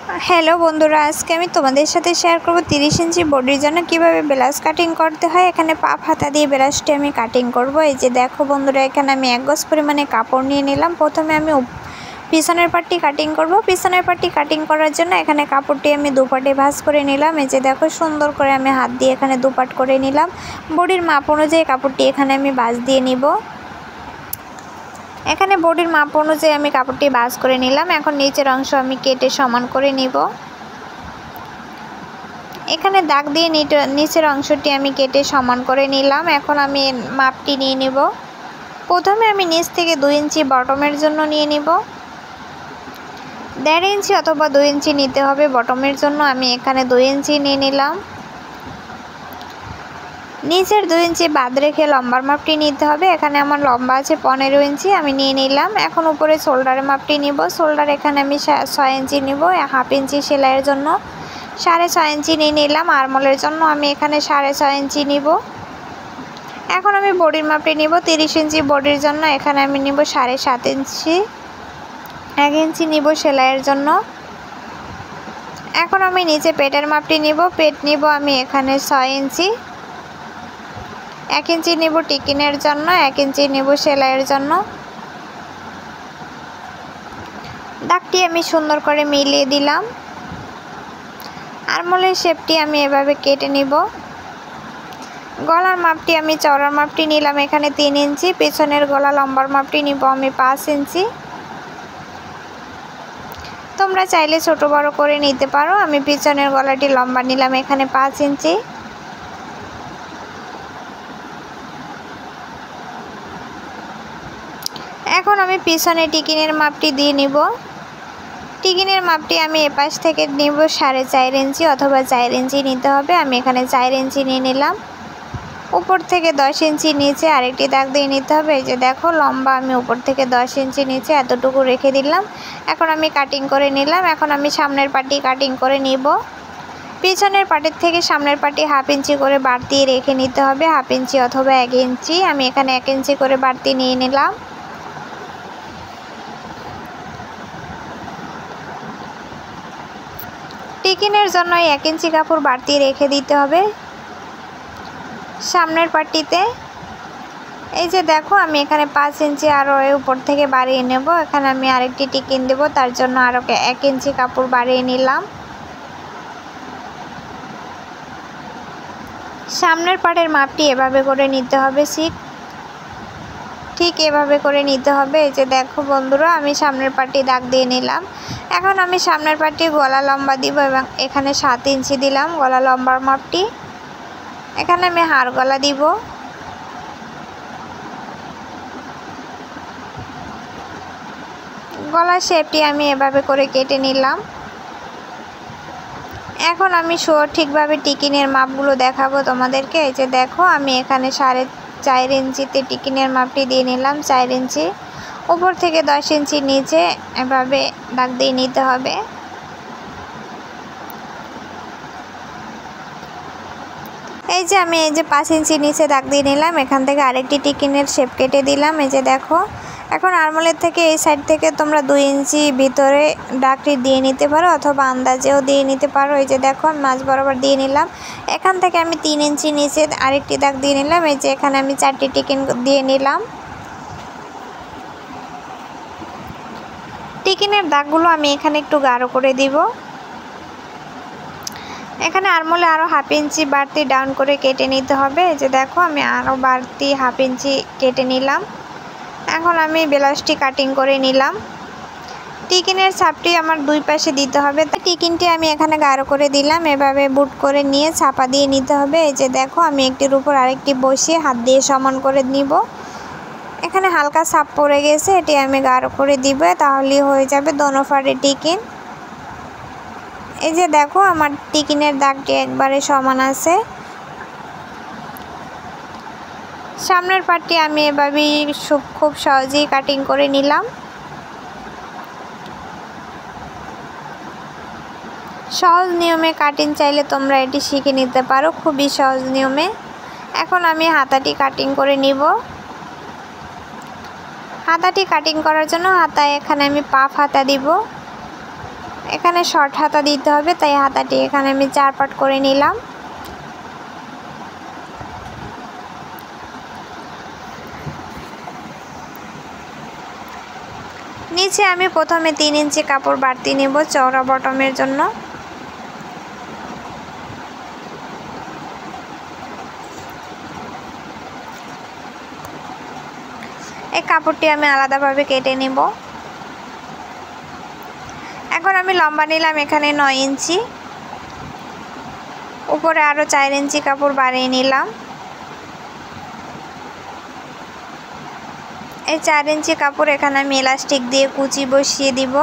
Hello বন্ধুরা, আজকে আমি তোমাদের সাথে শেয়ার করব 30 ইঞ্চি বডির জন্য কিভাবে ব্লাউজ কাটিং করতে হয়। এখানে পাপ হাতা দিয়ে ব্লাউজটি আমি কাটিং করব। এই যে দেখো বন্ধুরা, এখানে আমি 1 গজ পরিমাণে কাপড় নিয়ে নিলাম। প্রথমে আমি পিছনের পাটটি কাটিং করব। পিছনের পাটটি কাটিং করার জন্য এখানে কাপড়টি আমি দুপাটে ভাঁজ করে নিলাম। এই যে দেখো, সুন্দর করে আমি হাত দিয়ে এখানে দুপাট করে নিলাম। বডির মাপ অনুযায়ী কাপড়টি এখানে আমি ভাঁজ দিয়ে নিব। এখানে বডির মাপ অনুযায়ী আমি কাপড়টি ভাঁজ করে নিলাম। এখন নিচের অংশ আমি কেটে সমান করে নিব। এখানে দাগ দিয়ে নিচের অংশটি আমি কেটে সমান করে নিলাম। এখন আমি মাপটি নিয়ে নিব। প্রথমে আমি নিচ থেকে 2 ইঞ্চি বটমের জন্য নিয়ে নিব। 1.5 ইঞ্চি অথবা 2 ইঞ্চি নিতে হবে বটমের জন্য। আমি এখানে 2 ইঞ্চি নিয়ে নিলাম। নিচের 2 ইঞ্চি বাদ রেখে লম্বার মাপটি নিতে হবে। এখানে আমার লম্বা আছে 15 ইঞ্চি, আমি নিয়ে নিলাম। এখন উপরে শোল্ডারের মাপটি নিব। শোল্ডার এখানে আমি 6 ইঞ্চি নিব। 1/2 ইঞ্চি সেলাইয়ের জন্য 6.5 ইঞ্চি নিয়ে নিলাম। আরমোলের জন্য আমি এখানে 6.5 ইঞ্চি নিব। এখন আমি বডির মাপটি নিব। 30 ইঞ্চি বডির জন্য এখানে আমি নিব 7.5 ইঞ্চি। 1 ইঞ্চি নিব সেলাইয়ের জন্য। এখন আমি নিচে পেটের মাপটি নিব। পেট নিব আমি এখানে 6 ইঞ্চি। 1 ইঞ্চি নিব টিকিনের জন্য, 1 ইঞ্চি নিব সেলাইয়ের জন্য। দাগটি আমি সুন্দর করে মিলিয়ে দিলাম। আরমোলের শেপটি আমি এভাবে কেটে নিব। গলার মাপটি আমি চওড়ার মাপটি নিলাম এখানে 3 ইঞ্চি। পেছনের গলা লম্বার মাপটি নিব আমি 5 ইঞ্চি। তোমরা চাইলে ছোট বড় করে নিতে পারো। আমি পিছনের গলাটি লম্বা নিলাম এখানে 5 ইঞ্চি। এখন আমি পিছনে টিকিনের মাপটি দিয়ে নিব। টিকিনের মাপটি আমি এপাশ থেকে নিব 4.5 ইঞ্চি অথবা 4 ইঞ্চি নিতে হবে। আমি এখানে 4 ইঞ্চি নিয়ে নিলাম। উপর থেকে 10 ইঞ্চি নিচে আরেকটি দাগ দিয়ে নিতে হবে। এই যে দেখো, লম্বা আমি উপর থেকে 10 ইঞ্চি নিচে এতটুকু রেখে দিলাম। এখন আমি কাটিং করে নিলাম। এখন আমি সামনের পাটি কাটিং করে নিব। পিছনের পাটির থেকে সামনের পাটি 1/2 ইঞ্চি করে বাড়তি রেখে নিতে হবে। 1/2 ইঞ্চি অথবা 1 ইঞ্চি। আমি এখানে 1 ইঞ্চি করে বাড়তি নিয়ে নিলাম। টিকিনের জন্য 1 ইঞ্চি কাপড় বাড়তি রেখে দিতে হবে সামনের পাটিতে। এই যে দেখো, আমি এখানে 5 ইঞ্চি আরও উপর থেকে বাড়িয়ে নেব। এখানে আমি আরেকটি টিকিন দেব, তার জন্য আরও 1 ইঞ্চি কাপড় বাড়িয়ে নিলাম। সামনের পাটের মাপটি এভাবে করে নিতে হবে, ঠিক এভাবে করে নিতে হবে। এই যে দেখো বন্ধুরা, আমি সামনের পাটি দাগ দিয়ে নিলাম। এখন আমি সামনের পাটি গলা লম্বা দিব এবং এখানে 7 ইঞ্চি দিলাম গলা লম্বার মাপটি। এখানে আমি হাড় গলা দিব। গলার শেপটি আমি এভাবে করে কেটে নিলাম। এখন আমি সঠিকভাবে টিকিনের মাপগুলো দেখাবো তোমাদেরকে। এই যে দেখো, আমি এখানে 4.5 ইঞ্চিতে টিকিনের মাপটি দিয়ে নিলাম। 4 ইঞ্চি উপর থেকে 10 ইঞ্চি নিচে এভাবে দাগ দিয়ে নিতে হবে। এই যে আমি 5 ইঞ্চি নিচে দাগ দিয়ে নিলাম। এখান থেকে আরেকটি টিকিনের শেপ কেটে দিলাম। এই যে দেখো, এখন আরমোলের থেকে এই সাইড থেকে তোমরা 2 ইঞ্চি ভিতরে দাগটি দিয়ে নিতে পারো অথবা আন্দাজেও দিয়ে নিতে পারো। এই যে দেখো, আমি মাঝ বরাবর দিয়ে নিলাম। এখান থেকে আমি 3 ইঞ্চি নিচে আরেকটি দাগ দিয়ে নিলাম। এই যে এখানে আমি 4টি টিকিন দিয়ে নিলাম। টিকিনের দাগগুলো আমি এখানে একটু গাঢ় করে দিব। এখানে আরমোলে আরও 1/2 ইঞ্চি বাড়তি ডাউন করে কেটে নিতে হবে। এই যে দেখো, আমি আরও বাড়তি 1/2 ইঞ্চি কেটে নিলাম। এখন আমি ব্লাউজটি কাটিং করে নিলাম। টিকিনের ছাপটি আমার 2 পাশে দিতে হবে। টিকিনটি আমি এখানে গাঢ় করে দিলাম। এভাবে বুট করে নিয়ে ছাপা দিয়ে নিতে হবে। এই যে দেখো, আমি একটির উপর আরেকটি বসিয়ে হাত দিয়ে সমান করে নিব। এখানে হালকা ছাপ পড়ে গেছে, এটি আমি গাঢ় করে দিব, তাহলেই হয়ে যাবে দোনো পাড়ে টিকিন। এই যে দেখো, আমার টিকিনের দাগটি একবারে সমান আছে। সামনের পাটটি আমি এভাবেই খুব সহজেই কাটিং করে নিলাম। সহজ নিয়মে কাটিং চাইলে তোমরা এটি শিখে নিতে পারো, খুবই সহজ নিয়মে। এখন আমি হাতাটি কাটিং করে নিব। হাতাটি কাটিং করার জন্য হাতায় এখানে আমি পাফ হাতা দিব। এখানে শর্ট হাতা দিতে হবে, তাই হাতাটি এখানে আমি 4 পাট করে নিলাম। নিচে আমি প্রথমে 3 ইঞ্চি কাপড় বাড়তি নেব চওড়া বটমের জন্য। এই কাপড়টি আমি আলাদাভাবে কেটে নেব। এখন আমি লম্বা নিলাম এখানে 9 ইঞ্চি, উপরে আরও 4 ইঞ্চি কাপড় বাড়িয়ে নিলাম। এই 4 ইঞ্চি কাপড় এখানে আমি ইলাস্টিক দিয়ে কুচি বসিয়ে দিব।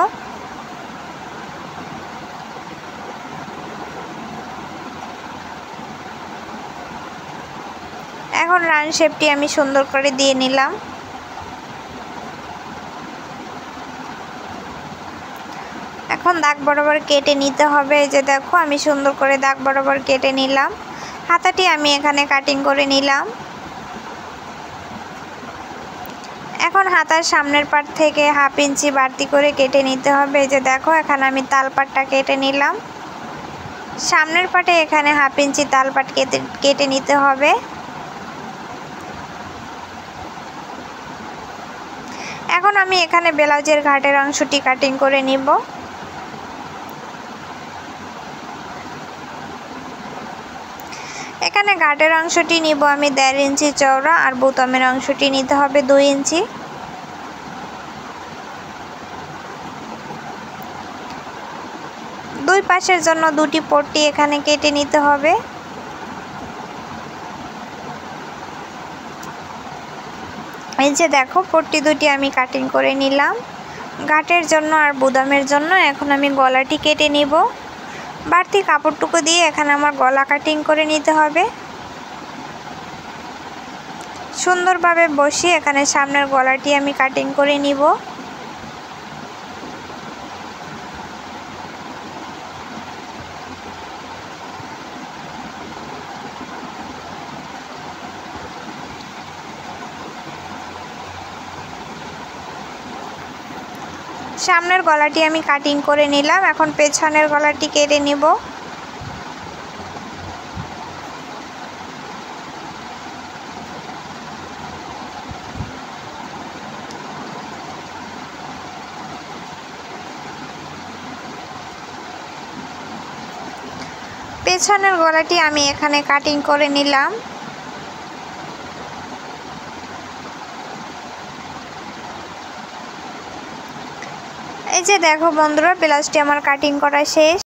এখন রাউন্ড শেপটি আমি সুন্দর করে দিয়ে নিলাম। এখন দাগ বরাবর কেটে নিতে হবে। এই যে দেখো আমি সুন্দর করে দাগ বরাবর কেটে নিলাম। হাতাটি আমি এখানে কাটিং করে নিলাম। এখন হাতার সামনের পাট থেকে 1/2 ইঞ্চি বাড়তি করে কেটে নিতে হবে। এই যে দেখো এখানে আমি তালপাটটা কেটে নিলাম। সামনের পাটে এখানে 1/2 ইঞ্চি তালপাট কেটে নিতে হবে। এখন আমি এখানে ব্লাউজের ঘাটের অংশটি কাটিং করে নিব। এখানে ঘাটের অংশটি নিব আমি 1.5 ইঞ্চি চওড়া, আর বোতামের অংশটি নিতে হবে 2 ইঞ্চি। দুই পাশের জন্য দুটি পট্টি এখানে কেটে নিতে হবে। এই যে দেখো পট্টি দুটি আমি কাটিং করে নিলাম ঘাটের জন্য আর বোতামের জন্য। এখন আমি গলাটি কেটে নিব। বাড়তি কাপড়টুকু দিয়ে এখানে আমার গলা কাটিং করে নিতে হবে। সুন্দরভাবে বসিয়ে এখানে সামনের গলাটি আমি কাটিং করে নিব। সামনের গলাটি আমি কাটিং করে নিলাম। এখন পেছনের গলাটি কেটে নিব। পেছনের গলাটি আমি এখানে কাটিং করে নিলাম। এই যে দেখো বন্ধুরা ব্লাউজটি আমার কাটিং করা শেষ।